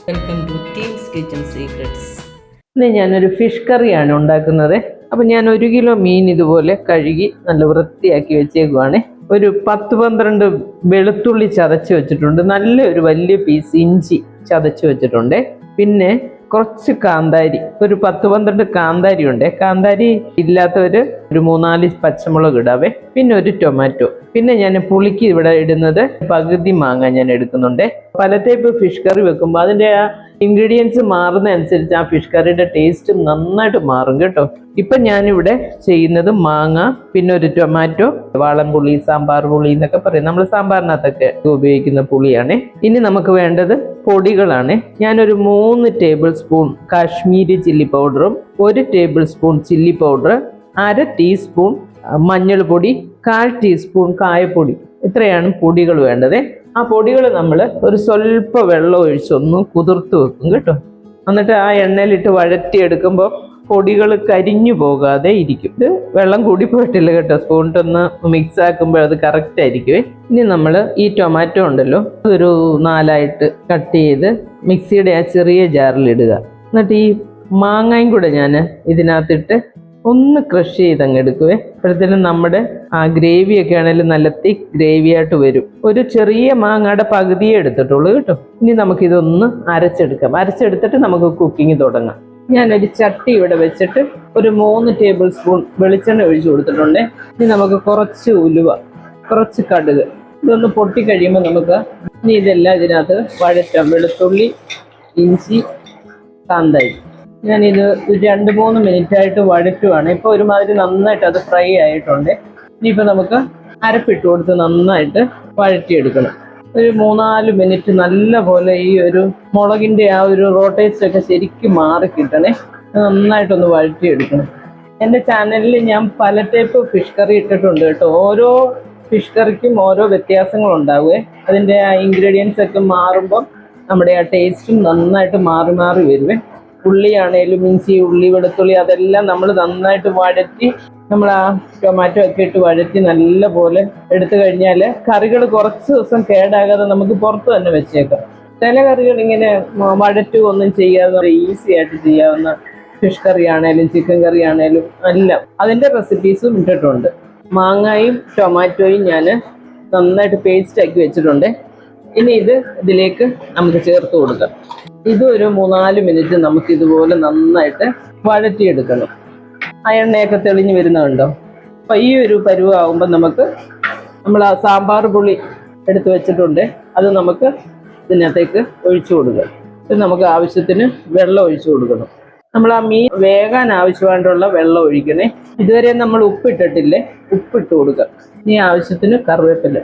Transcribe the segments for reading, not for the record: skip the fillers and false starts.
Welcome to teams kitchen secrets. ഇന്ന് ഞാനൊരു fish കറിയാണ് ഉണ്ടാക്കുന്നത്. അപ്പം ഞാൻ 1 കിലോ മീൻ ഇതുപോലെ കഴുകി നല്ല വൃത്തിയാക്കി വെച്ചേക്കുവാണ്. ഒരു 10-12 വെളുത്തുള്ളി ചതച്ച് വെച്ചിട്ടുണ്ട്. നല്ലൊരു വലിയ പീസ് ഇഞ്ചി ചതച്ച് വെച്ചിട്ടുണ്ട്. പിന്നെ കുറച്ച് കാന്താരി, ഒരു 10-12 കാന്താരി ഉണ്ട്. കാന്താരി ഇല്ലാത്തവര് ഒരു 3-4 പച്ചമുളക് ഇടാവേ. പിന്നെ ഒരു ടൊമാറ്റോ. പിന്നെ ഞാൻ പുളിക്ക് ഇവിടെ ഇടുന്നത് പകുതി മാങ്ങ ഞാൻ എടുക്കുന്നുണ്ട്. പല ടൈപ്പ് ഫിഷ് കറി വെക്കുമ്പോൾ അതിൻ്റെ ആ ഇൻഗ്രീഡിയൻസ് മാറുന്ന അനുസരിച്ച് ആ ഫിഷ് കറിയുടെ ടേസ്റ്റ് നന്നായിട്ട് മാറും കേട്ടോ. ഇപ്പം ഞാനിവിടെ ചെയ്യുന്നത് മാങ്ങ, പിന്നെ ഒരു ടൊമാറ്റോ, വാളൻപുളി, സാമ്പാർ പുളി എന്നൊക്കെ പറയും, നമ്മൾ സാമ്പാറിനകത്തൊക്കെ ഉപയോഗിക്കുന്ന പുളിയാണ്. ഇനി നമുക്ക് വേണ്ടത് പൊടികളാണ്. ഞാനൊരു 3 ടേബിൾ സ്പൂൺ കാശ്മീരി ചില്ലി പൗഡറും 1 table spoon chilli powder, 1/2 teaspoon മഞ്ഞൾ പൊടി, 1/4 ടീസ്പൂൺ കായപ്പൊടി, ഇത്രയാണ് പൊടികൾ വേണ്ടത്. ആ പൊടികൾ നമ്മൾ ഒരു സ്വല്പം വെള്ളം ഒഴിച്ചൊന്ന് കുതിർത്ത് വെക്കും കേട്ടോ. എന്നിട്ട് ആ എണ്ണയിലിട്ട് വഴറ്റിയെടുക്കുമ്പോൾ പൊടികൾ കരിഞ്ഞു പോകാതെ ഇരിക്കും. ഇത് വെള്ളം കൂടി പോയിട്ടില്ല കേട്ടോ. സ്പൂണിട്ടൊന്ന് മിക്സ് ആക്കുമ്പോൾ അത് കറക്റ്റ് ആയിരിക്കുമേ. ഇനി നമ്മൾ ഈ ടൊമാറ്റോ ഉണ്ടല്ലോ, ഒരു 4ആയിട്ട് കട്ട് ചെയ്ത് മിക്സിയുടെ ആ ചെറിയ ജാറിലിടുക. എന്നിട്ട് ഈ മാങ്ങയും കൂടെ ഞാൻ ഇതിനകത്തിട്ട് ഒന്ന് ക്രഷ് ചെയ്തങ്ങ് എടുക്കുവേ. അപ്പോഴത്തേനും നമ്മുടെ ആ ഗ്രേവിയൊക്കെ ആണെങ്കിലും നല്ല തിക്ക് ഗ്രേവി ആയിട്ട് വരും. ഒരു ചെറിയ മാങ്ങയുടെ പകുതിയെ എടുത്തിട്ടുള്ളൂ കേട്ടോ. ഇനി നമുക്കിതൊന്ന് അരച്ചെടുക്കാം. അരച്ചെടുത്തിട്ട് നമുക്ക് കുക്കിംഗ് തുടങ്ങാം. ഞാനൊരു ചട്ടി ഇവിടെ വെച്ചിട്ട് ഒരു 3 ടേബിൾ സ്പൂൺ വെളിച്ചെണ്ണ ഒഴിച്ചു കൊടുത്തിട്ടുണ്ട്. ഇനി നമുക്ക് കുറച്ച് ഉലുവ, കുറച്ച് കടുക്, ഇതൊന്ന് പൊട്ടിക്കഴിയുമ്പോൾ നമുക്ക് ഇനി ഇതെല്ലാം ഇതിനകത്ത് വഴറ്റാം. വെളുത്തുള്ളി, ഇഞ്ചി, കാന്താരി. ഞാനിത് 2-3 മിനിറ്റായിട്ട് വഴറ്റുവാണ്. ഇപ്പോൾ ഒരുമാതിരി നന്നായിട്ട് അത് ഫ്രൈ ആയിട്ടുണ്ട്. ഇനിയിപ്പോൾ നമുക്ക് അരപ്പിട്ട് കൊടുത്ത് നന്നായിട്ട് വഴറ്റിയെടുക്കണം. ഒരു 3-4 മിനിറ്റ് നല്ല പോലെ ഈ ഒരു മുളകിൻ്റെ ആ ഒരു റോട്ടേസ്റ്റ് ഒക്കെ ശരിക്കും മാറി കിട്ടണേ. നന്നായിട്ടൊന്ന് വഴറ്റിയെടുക്കണം. എൻ്റെ ചാനലിൽ ഞാൻ പല ടൈപ്പ് ഫിഷ് കറി ഇട്ടിട്ടുണ്ട് കേട്ടോ. ഓരോ ഫിഷ് കറിക്കും ഓരോ വ്യത്യാസങ്ങളുണ്ടാവുമേ. അതിൻ്റെ ആ ഇൻഗ്രീഡിയൻസ് ഒക്കെ മാറുമ്പം നമ്മുടെ ആ ടേസ്റ്റും നന്നായിട്ട് മാറി മാറി വരുവേ. ഉള്ളിയാണേലും ഇഞ്ചി, ഉള്ളി, വെളുത്തുള്ളി അതെല്ലാം നമ്മൾ നന്നായിട്ട് വഴറ്റി, നമ്മൾ ആ ടൊമാറ്റോ ഒക്കെ ഇട്ട് വഴറ്റി നല്ല പോലെ എടുത്തു കഴിഞ്ഞാൽ കറികൾ കുറച്ച് ദിവസം കേടാകാതെ നമുക്ക് പുറത്ത് തന്നെ വെച്ചേക്കാം. ചില കറികൾ ഇങ്ങനെ വഴറ്റുകയൊന്നും ചെയ്യാതെ ഈസി ആയിട്ട് ചെയ്യാവുന്ന ഫിഷ് കറി ആണേലും ചിക്കൻ കറി ആണേലും എല്ലാം അതിൻ്റെ റെസിപ്പീസും ഇട്ടിട്ടുണ്ട്. മാങ്ങയും ടൊമാറ്റോയും ഞാൻ നന്നായിട്ട് പേസ്റ്റ് ആക്കി വെച്ചിട്ടുണ്ട്. ഇനി ഇതിലേക്ക് നമുക്ക് ചേർത്ത് കൊടുക്കാം. ഇതൊരു 3-4 മിനിറ്റ് നമുക്ക് ഇതുപോലെ നന്നായിട്ട് വഴറ്റിയെടുക്കണം. ആ എണ്ണയൊക്കെ തെളിഞ്ഞ് വരുന്നുണ്ടോ? അപ്പം ഈ ഒരു പരുവാകുമ്പോൾ നമ്മൾ ആ സാമ്പാർ പുളി എടുത്ത് വെച്ചിട്ടുണ്ട്, അത് നമുക്ക് ഇതിനകത്തേക്ക് ഒഴിച്ചു കൊടുക്കുക. ഇത് നമുക്ക് ആവശ്യത്തിന് വെള്ളം ഒഴിച്ചു കൊടുക്കണം. നമ്മൾ ആ മീൻ വേകാൻ ആവശ്യമായിട്ടുള്ള വെള്ളം ഒഴിക്കണേ. ഇതുവരെ നമ്മൾ ഉപ്പിട്ടിട്ടില്ലേ, ഉപ്പിട്ട് കൊടുക്കുക. ഇനി ആവശ്യത്തിന് കറിവേപ്പില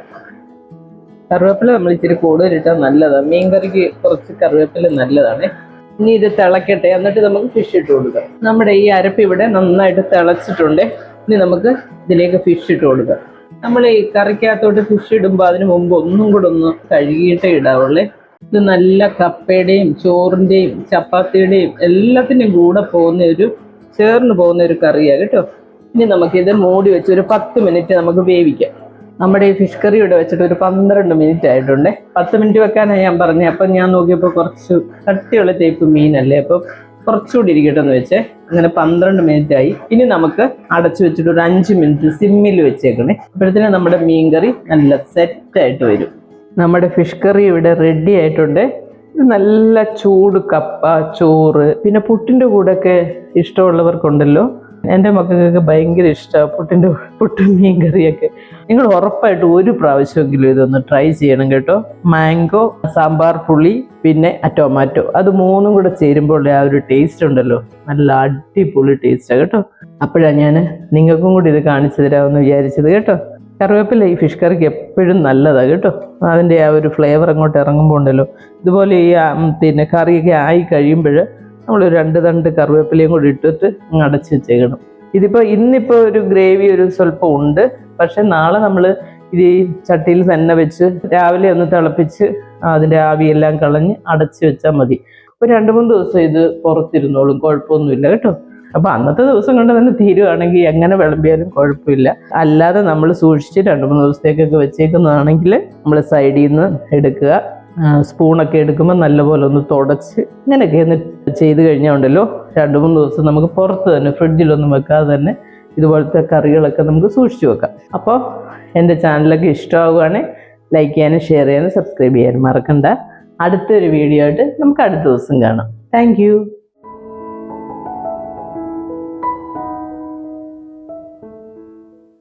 നമ്മൾ ഇച്ചിരി കൂടുതലിട്ടാൽ നല്ലതാണ്. മീൻ കറിക്ക് കുറച്ച് കറിവേപ്പില നല്ലതാണ്. ഇനി ഇത് തിളക്കട്ടെ, എന്നിട്ട് നമുക്ക് ഫിഷ് ഇട്ട് കൊടുക്കാം. നമ്മുടെ ഈ അരപ്പ് ഇവിടെ നന്നായിട്ട് തിളച്ചിട്ടുണ്ട്. ഇനി നമുക്ക് ഇതിലേക്ക് ഫിഷ് ഇട്ട് കൊടുക്കാം. നമ്മൾ ഈ കറിക്കകത്തോട്ട് ഫിഷ് ഇടുമ്പോൾ അതിന് മുമ്പ് ഒന്നും കൂടെ ഒന്ന് കഴുകിയിട്ടേ ഇടാവുള്ളേ. ഇത് നല്ല കപ്പയുടെയും ചോറിൻ്റെയും ചപ്പാത്തിയുടെയും എല്ലാത്തിൻ്റെയും കൂടെ ചേർന്ന് പോകുന്ന ഒരു കറിയാണ് കേട്ടോ. ഇനി നമുക്കിത് മൂടി വെച്ച് ഒരു 10 മിനിറ്റ് നമുക്ക് വേവിക്കാം. നമ്മുടെ ഈ ഫിഷ് കറി ഇവിടെ വെച്ചിട്ട് ഒരു 12 മിനിറ്റ് ആയിട്ടുണ്ട്. 10 മിനിറ്റ് വെക്കാനാണ് ഞാൻ പറഞ്ഞത്. അപ്പം ഞാൻ നോക്കിയപ്പോൾ കുറച്ച് കട്ടിയുള്ള ടൈപ്പ് മീനല്ലേ, അപ്പം കുറച്ചുകൂടി ഇരിക്കട്ടെ എന്ന് വെച്ചേ. അങ്ങനെ 12 മിനിറ്റ് ആയി. ഇനി നമുക്ക് അടച്ചു വെച്ചിട്ട് ഒരു 5 മിനിറ്റ് സിമ്മിൽ വെച്ചേക്കണേ. അപ്പോഴത്തേനും നമ്മുടെ മീൻ കറി നല്ല സെറ്റായിട്ട് വരും. നമ്മുടെ ഫിഷ് കറി ഇവിടെ റെഡി ആയിട്ടുണ്ട്. നല്ല ചൂട് കപ്പ, ചോറ്, പിന്നെ പുട്ടിൻ്റെ കൂടെയൊക്കെ ഇഷ്ടമുള്ളവർക്കുണ്ടല്ലോ. എൻ്റെ മക്കൾക്കൊക്കെ ഭയങ്കര ഇഷ്ടമാണ് പുട്ടും മീൻ കറിയൊക്കെ. നിങ്ങൾ ഉറപ്പായിട്ട് ഒരു പ്രാവശ്യമെങ്കിലും ഇതൊന്ന് ട്രൈ ചെയ്യണം കേട്ടോ. മാംഗോ, സാമ്പാർ പുളി, പിന്നെ ടൊമാറ്റോ, അത് 3ഉം കൂടെ ചേരുമ്പോൾ ആ ഒരു ടേസ്റ്റ് ഉണ്ടല്ലോ, നല്ല അടിപൊളി ടേസ്റ്റാണ് കേട്ടോ. അപ്പോഴാണ് ഞാൻ നിങ്ങൾക്കും കൂടി ഇത് കാണിച്ചു തരാമെന്ന് വിചാരിച്ചത് കേട്ടോ. കറിവേപ്പില ഈ ഫിഷ് കറിക്ക് എപ്പോഴും നല്ലതാണ് കേട്ടോ. അതിൻ്റെ ആ ഒരു ഫ്ലേവർ അങ്ങോട്ട് ഇറങ്ങുമ്പോൾ ഉണ്ടല്ലോ, ഇതുപോലെ ഈ പിന്നെ കറിയൊക്കെ ആയി കഴിയുമ്പോൾ നമ്മൾ 2 തണ്ട് കറിവേപ്പിലയും കൂടി ഇട്ടിട്ട് അടച്ച് വെച്ചേക്കണം. ഇന്നിപ്പോൾ ഒരു ഗ്രേവി ഒരു സ്വല്പം ഉണ്ട്. പക്ഷെ നാളെ നമ്മൾ ഇത് ഈ ചട്ടിയിൽ തന്നെ വെച്ച് രാവിലെ ഒന്ന് തിളപ്പിച്ച് അതിൻ്റെ ആവിയെല്ലാം കളഞ്ഞ് അടച്ച് വെച്ചാൽ മതി. അപ്പോൾ 2-3 ദിവസം ഇത് പുറത്തിരുന്നോളും, കുഴപ്പമൊന്നുമില്ല കേട്ടോ. അപ്പോൾ അന്നത്തെ ദിവസം കൊണ്ട് തന്നെ തീരുവാണെങ്കിൽ എങ്ങനെ വിളമ്പിയാലും കുഴപ്പമില്ല. അല്ലാതെ നമ്മൾ സൂക്ഷിച്ച് 2-3 ദിവസത്തേക്കൊക്കെ വെച്ചേക്കുന്നതാണെങ്കിൽ നമ്മൾ സൈഡിൽ നിന്ന് എടുക്കുക. സ്പൂണൊക്കെ എടുക്കുമ്പോൾ നല്ലപോലെ ഒന്ന് തുടച്ച് ഇങ്ങനെയൊക്കെ ഒന്ന് ചെയ്ത് കഴിഞ്ഞാൽ ഉണ്ടല്ലോ 2-3 ദിവസം നമുക്ക് പുറത്ത് തന്നെ ഫ്രിഡ്ജിലൊന്നും വെക്കാതെ തന്നെ ഇതുപോലത്തെ കറികളൊക്കെ നമുക്ക് സൂക്ഷിച്ചു വെക്കാം. അപ്പോൾ എൻ്റെ ചാനലൊക്കെ ഇഷ്ടമാവുകയാണെങ്കിൽ ലൈക്ക് ചെയ്യാനും ഷെയർ ചെയ്യാനും സബ്സ്ക്രൈബ് ചെയ്യാനും മറക്കണ്ട. അടുത്തൊരു വീഡിയോ ആയിട്ട് നമുക്ക് അടുത്ത ദിവസം കാണാം. താങ്ക്